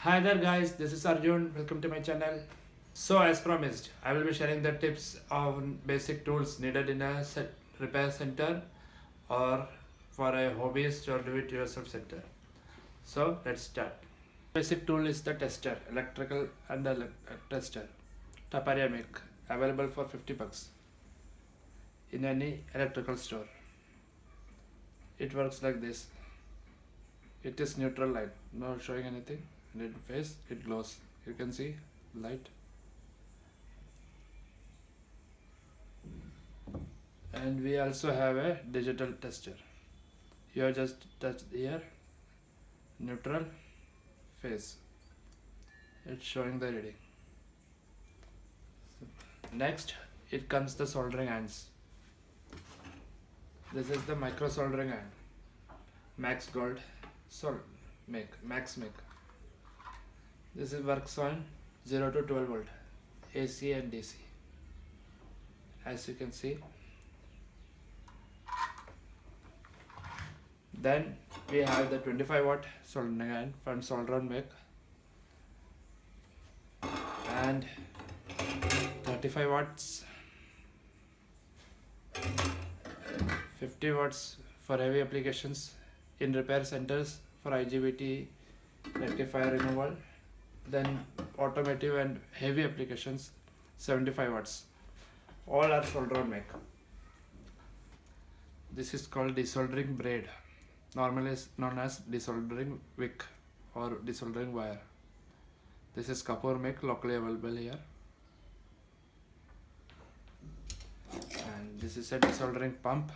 Hi there guys, this is Arjun. Welcome to my channel. So as promised, I will be sharing the tips on basic tools needed in a repair center or for a hobbyist or do-it-yourself center. So let's start. Basic tool is the tester, electrical and tester. Taparia make, available for 50 bucks in any electrical store. It works like this. It is neutral light, not showing anything. In face, it glows. You can see light. And we also have a digital tester. Here just touch here, neutral, face. It's showing the reading. Next, it comes the soldering hands. This is the micro soldering hand. Max Gold Max make. This is works on 0 to 12 volt, AC and DC. As you can see. Then we have the 25 watt soldering iron from Soldering make and 35 watts, 50 watts for heavy applications in repair centers for IGBT rectifier removal. Then automotive and heavy applications 75 watts. All are Soldering make. This is called desoldering braid, normally is known as desoldering wick or desoldering wire. This is Kapoor make, locally available here. And this is a desoldering pump.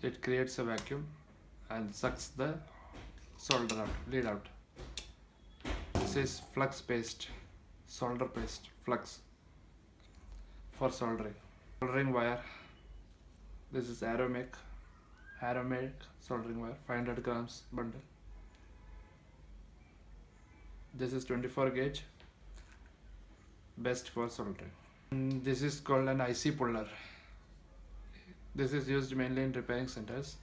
It creates a vacuum and sucks the solder out, lead out. This is flux paste, solder paste, flux for soldering. Soldering wire. This is Arrow make soldering wire, 500 grams bundle. This is 24 gauge, best for soldering. And this is called an IC puller. This is used mainly in repairing centers.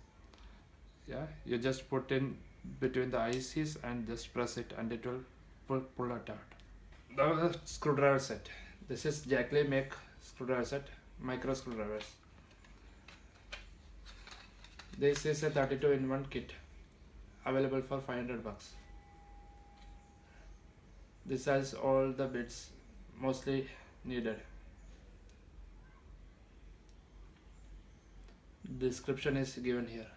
Yeah, you just put in between the ICs and just press it and it will pull it out. The screwdriver set. This is Jackley make screwdriver set, micro screwdrivers. This is a 32-in-1 kit, available for 500 bucks. This has all the bits mostly needed. Description is given here.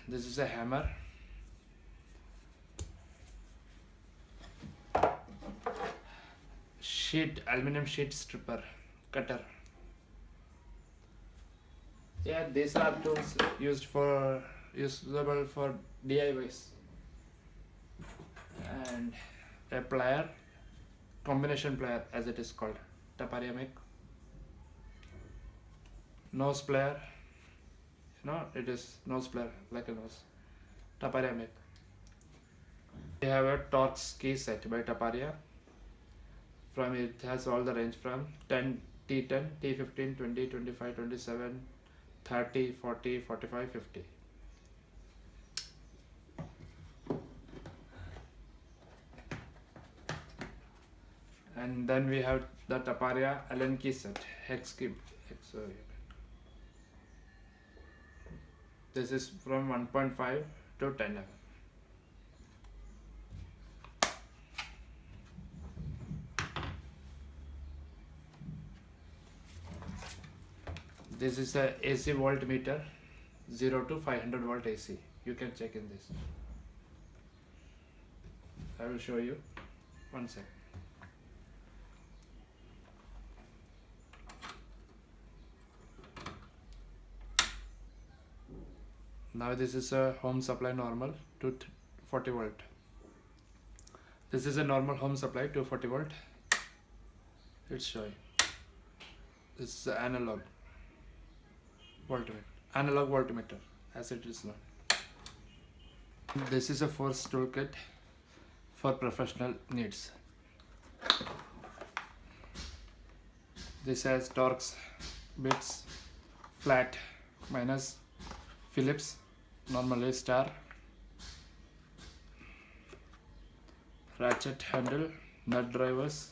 This is a hammer. Aluminum sheet stripper, cutter. Yeah, these are tools usable for D.I.Ys. And a plier, combination plier as it is called, Taparia make. Nose plier. It is nose plier, like a nose. Taparia make. We have a Torx key set by Taparia. It has all the range from T10, T15, 20, 25, 27, 30, 40, 45, 50. And then we have the Taparia Allen key set, hex key. This is from 1.5 to 10 mm. This is a AC voltmeter, 0 to 500 volt AC. You can check in this. I will show you. One sec. Now this is a home supply normal to 40 volt. This is a normal home supply to 40 volt. It's showing. This is the analog voltmeter as it is known. This is a force toolkit for professional needs. This has Torx bits flat minus Phillips, normally star, ratchet handle, nut drivers,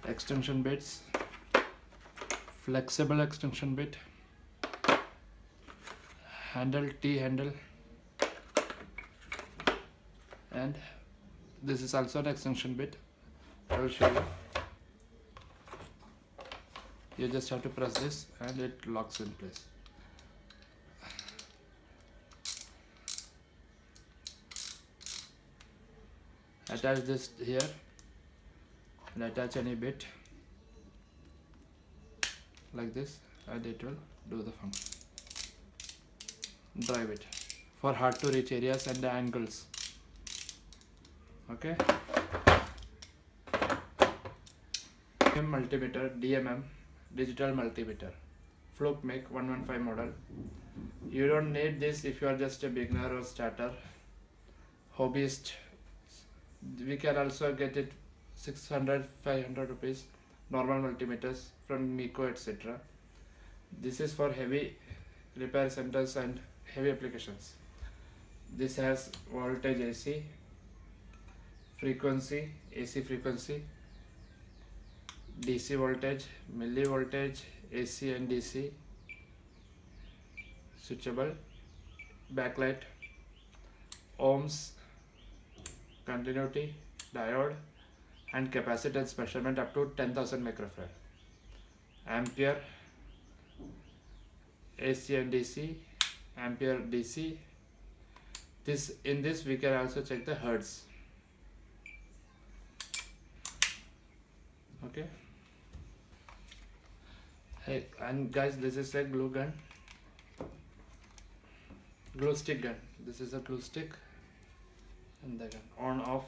extension bits, flexible extension bit, handle, T handle, and this is also an extension bit. I will show you. You just have to press this and it locks in place. Attach this here and attach any bit like this and it will do the function. Drive it for hard to reach areas and the angles. Okay. Multimeter, DMM, digital multimeter, Fluke make 115 model. You don't need this if you are just a beginner or starter. Hobbyist, we can also get it 600-500 rupees. Normal multimeters from Miko, etc. This is for heavy repair centers and heavy applications. This has voltage AC, frequency, AC frequency, DC voltage, millivoltage, AC and DC, switchable, backlight, ohms, continuity, diode, and capacitance measurement up to 10,000 microfarad, ampere, AC and DC, ampere DC. In this we can also check the hertz. Okay. Hey, and guys, this is a glue gun, glue stick gun. This is a glue stick and the gun on off.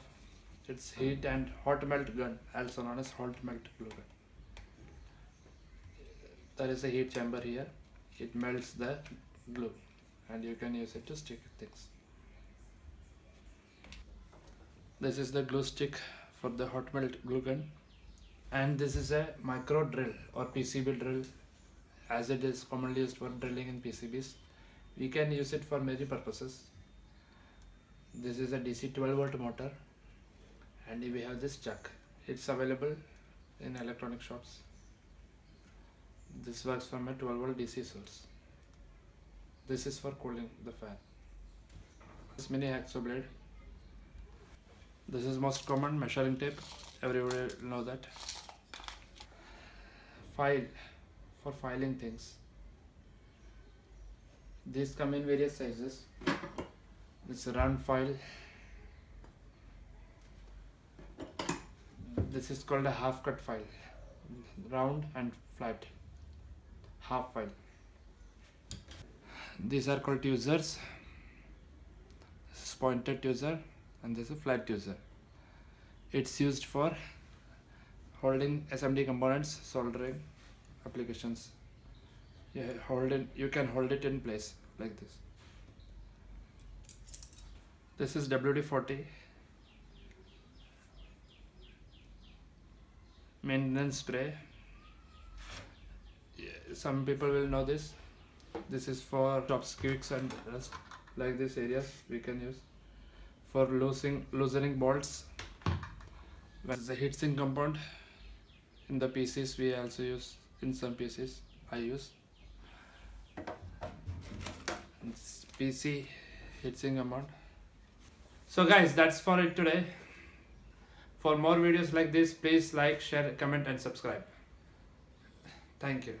It's heat and hot melt gun, also known as hot melt glue gun. There is a heat chamber here. It melts the glue and you can use it to stick things. This is the glue stick for the hot melt glue gun. And this is a micro drill or PCB drill, as it is commonly used for drilling in PCBs. We can use it for many purposes. This is a DC 12 volt motor and we have this chuck. It's available in electronic shops. This works from a 12 volt DC source. This is for cooling the fan. This mini hacksaw blade. This is most common measuring tape. Everybody will know that. File for filing things. These come in various sizes. This round file. This is called a half cut file. Round and flat. Half file. These are called tweezers. This is pointed tweezer and this is a flat tweezer. It's used for holding SMD components, soldering applications. You can hold it in place like this. This is WD-40 maintenance spray. Some people will know this. This is for top squeaks and rust, like this areas we can use. For loosening bolts. This is a heatsink compound. In the PCs we also use, in some PCs I use. It's PC heatsink compound. So guys, that's for it today. For more videos like this, please like, share, comment and subscribe. Thank you.